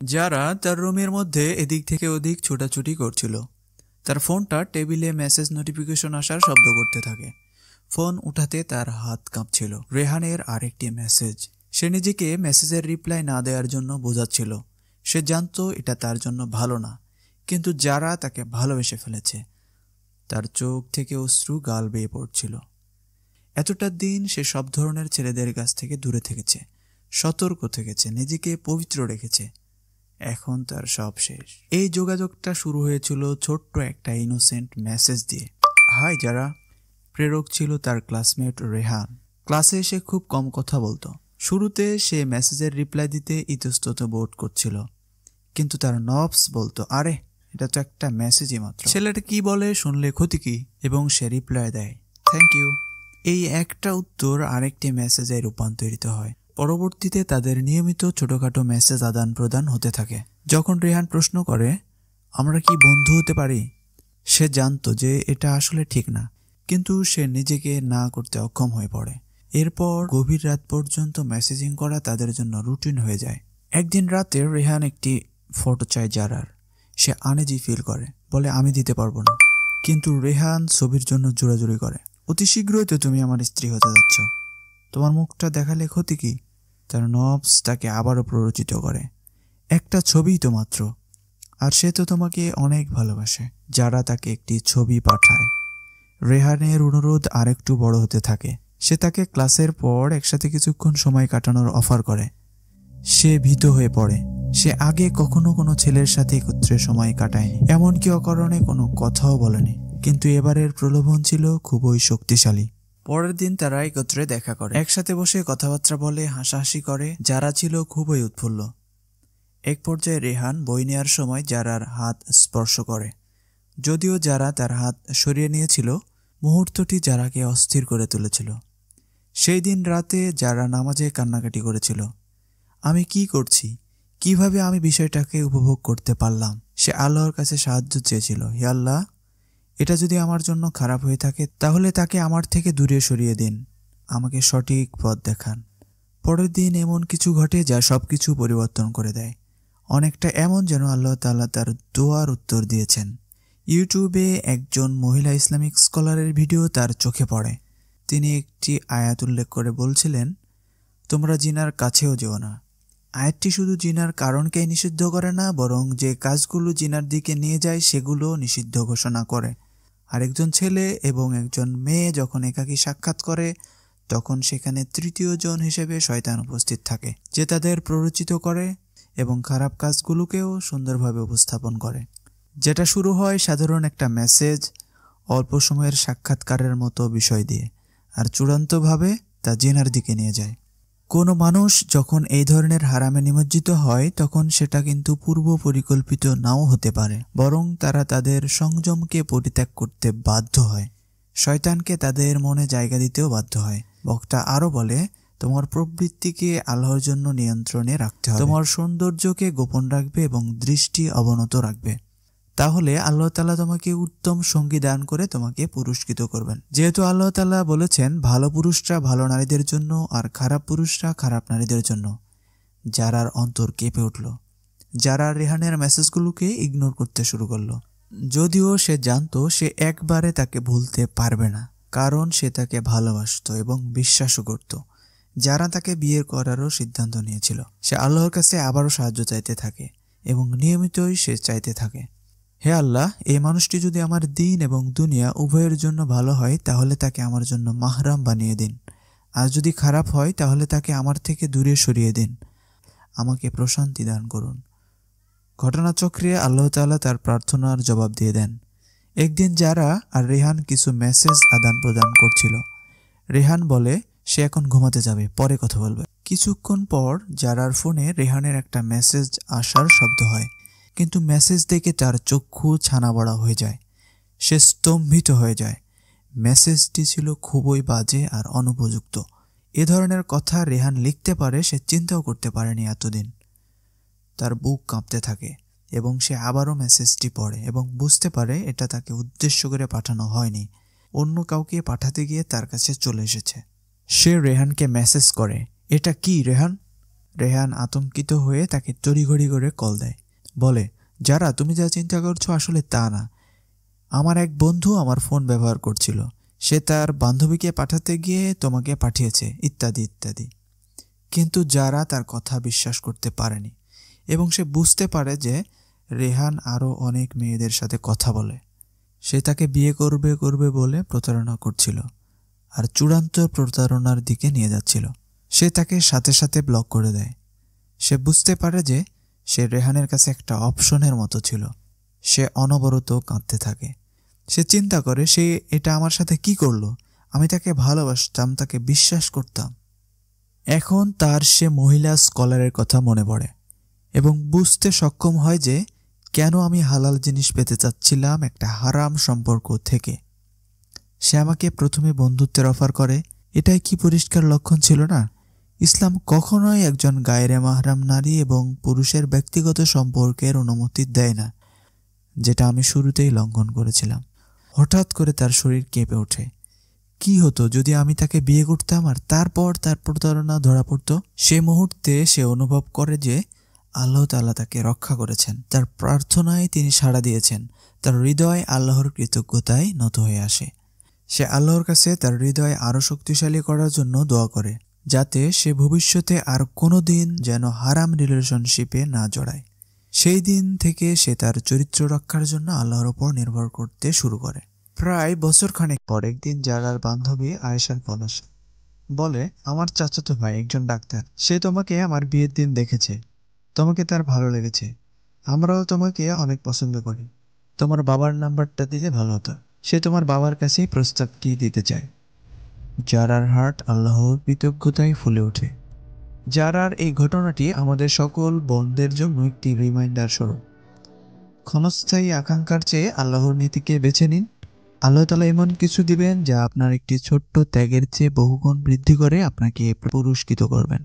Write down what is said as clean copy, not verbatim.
যারা তার রুমের মধ্যে এদিক থেকে ওদিক ছোটাছুটি করছিল। তার ফোনটা টেবিলে মেসেজ নোটিফিকেশন আসার শব্দ করতে থাকে। ফোন উঠাতে তার হাত কাঁপছিল। রেহানের আরেকটি মেসেজ। সে নিজেকে মেসেজের রিপ্লাই না দেওয়ার জন্য বোঝাচ্ছিল। সে জানতো এটা তার জন্য ভালো না, কিন্তু যারা তাকে ভালোবেসে ফেলেছে। তার চোখ থেকে অশ্রু গাল বেয়ে পড়ছিল। এতটা দিন সে সব ধরনের ছেলেদের কাছ থেকে দূরে থেকেছে, সতর্ক থেকেছে, নিজেকে পবিত্র রেখেছে। এখন তার সব শেষ। এই যোগাযোগটা শুরু হয়েছিল ছোট্ট একটা ইনোসেন্ট মেসেজ দিয়ে। হাই যারা। প্রেরক ছিল তার ক্লাসমেট রেহান। ক্লাসে এসে খুব কম কথা বলতো। শুরুতে সে মেসেজের রিপ্লাই দিতে ইতস্তত বোধ করছিল, কিন্তু তার নবস বলতো, আরে এটা তো একটা মেসেজই মাত্র, ছেলেটা কি বলে শুনলে ক্ষতি কি। এবং সে রিপ্লাই দেয়, থ্যাংক ইউ। এই একটা উত্তর আরেকটি মেসেজে রূপান্তরিত হয়। পরবর্তীতে তাদের নিয়মিত ছোটখাটো মেসেজ আদান প্রদান হতে থাকে। যখন রেহান প্রশ্ন করে, আমরা কি বন্ধু হতে পারি, সে জানতো যে এটা আসলে ঠিক না, কিন্তু সে নিজেকে না করতে অক্ষম হয়ে পড়ে। এরপর গভীর রাত পর্যন্ত মেসেজিং করা তাদের জন্য রুটিন হয়ে যায়। একদিন রাতে রেহান একটি ফটো চায় জারার। সে আনইজি ফিল করে, বলে আমি দিতে পারবো না। কিন্তু রেহান ছবির জন্য জোরাজুরি করে, অতি শীঘ্রই তো তুমি আমার স্ত্রী হতে যাচ্ছ, তোমার মুখটা দেখালে ক্ষতি কি। তার নবস তাকে আবারও প্ররোচিত করে, একটা ছবিই তো মাত্র, আর সে তো তোমাকে অনেক ভালোবাসে। যারা তাকে একটি ছবি পাঠায়। রেহানের অনুরোধ আরেকটু বড় হতে থাকে। সে তাকে ক্লাসের পর একসাথে কিছুক্ষণ সময় কাটানোর অফার করে। সে ভীত হয়ে পড়ে। সে আগে কখনো কোনো ছেলের সাথে একত্রে সময় কাটায়নি, এমনকি অকারণে কোনো কথাও বলেনি, কিন্তু এবারের প্রলোভন ছিল খুবই শক্তিশালী। পরের দিন তারা একত্রে দেখা করে, একসাথে বসে কথাবার্তা বলে, হাসাহাসি করে। যারা ছিল খুবই উৎফুল্ল। এক পর্যায়ে রেহান বই নেওয়ার সময় যারার হাত স্পর্শ করে। যদিও যারা তার হাত সরিয়ে নিয়েছিল, মুহূর্তটি যারাকে অস্থির করে তুলেছিল। সেই দিন রাতে যারা নামাজে কান্নাকাটি করেছিল, আমি কি করছি, কিভাবে আমি বিষয়টাকে উপভোগ করতে পারলাম। সে আল্লাহর কাছে সাহায্য চেয়েছিল, হে আল্লাহ, এটা যদি আমার জন্য খারাপ হয়ে থাকে তাহলে তাকে আমার থেকে দূরে সরিয়ে দিন, আমাকে সঠিক পথ দেখান। পরের দিন এমন কিছু ঘটে যা সবকিছু পরিবর্তন করে দেয়। অনেকটা এমন যেন আল্লাহ তাআলা তার দোয়ার উত্তর দিয়েছেন। ইউটিউবে একজন মহিলা ইসলামিক স্কলারের ভিডিও তার চোখে পড়ে। তিনি একটি আয়াত উল্লেখ করে বলছিলেন, তোমরা জিনার কাছেও যেও না। আয়াতটি শুধু জিনার কারণকেই নিষিদ্ধ করে না, বরং যে কাজগুলো জিনার দিকে নিয়ে যায় সেগুলো নিষিদ্ধ ঘোষণা করে। আরেকজন ছেলে এবং একজন মেয়ে যখন একাকী সাক্ষাৎ করে, তখন সেখানে তৃতীয় জন হিসেবে শয়তান উপস্থিত থাকে, যে তাদের প্ররোচিত করে এবং খারাপ কাজগুলোকেও সুন্দরভাবে উপস্থাপন করে। যেটা শুরু হয় সাধারণ একটা মেসেজ, অল্প সময়ের সাক্ষাৎকারের মতো বিষয় দিয়ে, আর চূড়ান্তভাবে তা জিনার দিকে নিয়ে যায়। কোনো মানুষ যখন এই ধরনের হারামে নিমজ্জিত হয়, তখন সেটা কিন্তু পূর্ব পরিকল্পিত নাও হতে পারে, বরং তারা তাদের সংযমকে পরিত্যাগ করতে বাধ্য হয়, শয়তানকে তাদের মনে জায়গা দিতেও বাধ্য হয়। বক্তা আরও বলে, তোমার প্রবৃত্তিকে আল্লাহর জন্য নিয়ন্ত্রণে রাখতে হবে, তোমার সৌন্দর্যকে গোপন রাখবে এবং দৃষ্টি অবনত রাখবে। তাহলে আল্লাহ তাআলা তোমাকে উত্তম সঙ্গী দান করে তোমাকে পুরস্কৃত করবেন। যেহেতু আল্লাহ তাআলা বলেছেন, ভালো পুরুষরা ভালো নারীদের জন্য আর খারাপ পুরুষরা খারাপ নারীদের জন্য। যারার অন্তর কেঁপে উঠল। যারা রেহানের মেসেজগুলোকে ইগনোর করতে শুরু করলো, যদিও সে জানতো সে একবারে তাকে ভুলতে পারবে না, কারণ সে তাকে ভালোবাসতো এবং বিশ্বাসও করত। যারা তাকে বিয়ে করারও সিদ্ধান্ত নিয়েছিল। সে আল্লাহর কাছে আবারও সাহায্য চাইতে থাকে এবং নিয়মিতই সে চাইতে থাকে, হে আল্লাহ, এই মানুষটি যদি আমার দিন এবং দুনিয়া উভয়ের জন্য ভালো হয় তাহলে তাকে আমার জন্য মাহরাম বানিয়ে দিন, আর যদি খারাপ হয় তাহলে তাকে আমার থেকে দূরে সরিয়ে দিন, আমাকে প্রশান্তি দান করুন। ঘটনাচক্রে আল্লাহ তাআলা তার প্রার্থনার জবাব দিয়ে দেন। একদিন যারা আর রেহান কিছু মেসেজ আদান প্রদান করছিল। রেহান বলে সে এখন ঘুমাতে যাবে, পরে কথা বলবে। কিছুক্ষণ পর যারার ফোনে রেহানের একটা মেসেজ আসার শব্দ হয়, কিন্তু মেসেজ দেখে তার চক্ষু ছানাবড়া হয়ে যায়। সে স্তম্ভিত হয়ে যায়। মেসেজটি ছিল খুবই বাজে আর অনুপযুক্ত। এ ধরনের কথা রেহান লিখতে পারে সে চিন্তাও করতে পারেনি এতদিন। তার বুক কাঁপতে থাকে এবং সে আবারও মেসেজটি পড়ে এবং বুঝতে পারে এটা তাকে উদ্দেশ্য করে পাঠানো হয়নি, অন্য কাউকে পাঠাতে গিয়ে তার কাছে চলে এসেছে। সে রেহানকে মেসেজ করে, এটা কি রেহান? রেহান আতঙ্কিত হয়ে তাকে তড়িঘড়ি করে কল দেয়। বলে, যারা তুমি যা চিন্তা করছো আসলে তা না। আমার এক বন্ধু আমার ফোন ব্যবহার করছিল, সে তার বান্ধবীকে পাঠাতে গিয়ে তোমাকে পাঠিয়েছে, ইত্যাদি ইত্যাদি। কিন্তু যারা তার কথা বিশ্বাস করতে পারেনি এবং সে বুঝতে পারে যে রেহান আরও অনেক মেয়েদের সাথে কথা বলে। সে তাকে বিয়ে করবে করবে বলে প্রতারণা করছিল আর চূড়ান্ত প্রতারণার দিকে নিয়ে যাচ্ছিল। সে তাকে সাথে সাথে ব্লক করে দেয়। সে বুঝতে পারে যে সে রেহানের কাছে একটা অপশনের মতো ছিল। সে অনবরত কাঁদতে থাকে। সে চিন্তা করে, সে এটা আমার সাথে কি করলো? আমি তাকে ভালোবাসতাম, তাকে বিশ্বাস করতাম। এখন তার সে মহিলা স্কলারের কথা মনে পড়ে এবং বুঝতে সক্ষম হয় যে কেন আমি হালাল জিনিস পেতে চাচ্ছিলাম একটা হারাম সম্পর্ক থেকে। সে আমাকে প্রথমে বন্ধুত্বের অফার করে। এটাই কি পরিষ্কার লক্ষণ ছিল না? ইসলাম কখনোই একজন গায়রে মাহরাম নারী এবং পুরুষের ব্যক্তিগত সম্পর্কের অনুমতি দেয় না, যেটা আমি শুরুতেই লঙ্ঘন করেছিলাম। হঠাৎ করে তার শরীর কেঁপে ওঠে। কি হতো যদি আমি তাকে বিয়ে করতাম আর তারপর তার প্রতারণা ধরা পড়তো? সে মুহূর্তে সে অনুভব করে যে আল্লাহ তাআলা তাকে রক্ষা করেছেন, তার প্রার্থনায় তিনি সাড়া দিয়েছেন। তার হৃদয় আল্লাহর কৃতজ্ঞতায় নত হয়ে আসে। সে আল্লাহর কাছে তার হৃদয় আরও শক্তিশালী করার জন্য দোয়া করে, যাতে সে ভবিষ্যতে আর কোনো দিন যেন হারাম রিলেশনশিপে না জড়ায়। সেই দিন থেকে সে তার চরিত্র রক্ষার জন্য আল্লাহর ওপর নির্ভর করতে শুরু করে। প্রায় বছরখানেক পর একদিন জারার বান্ধবী আয়েশার ফোন আসে। বলে, আমার চাচাতো ভাই একজন ডাক্তার, সে তোমাকে আমার বিয়ের দিন দেখেছে। তোমাকে তার ভালো লেগেছে। আমরাও তোমাকে অনেক পছন্দ করি। তোমার বাবার নাম্বারটা দিলে ভালো হতো। সে তোমার বাবার কাছেই প্রস্তাবটি দিতে চায়। জারার হার্ট আল্লাহর কৃতজ্ঞতায় ফুলে ওঠে। জারার এই ঘটনাটি আমাদের সকল বন্ধের জন্য একটি রিমাইন্ডার স্বরূপ। ক্ষণস্থায়ী আকাঙ্ক্ষার চেয়ে আল্লাহর নীতিকে বেছে নিন। আল্লাহ তাআলা এমন কিছু দিবেন যা আপনার একটি ছোট্ট ত্যাগের চেয়ে বহুগুণ বৃদ্ধি করে আপনাকে পুরস্কৃত করবেন।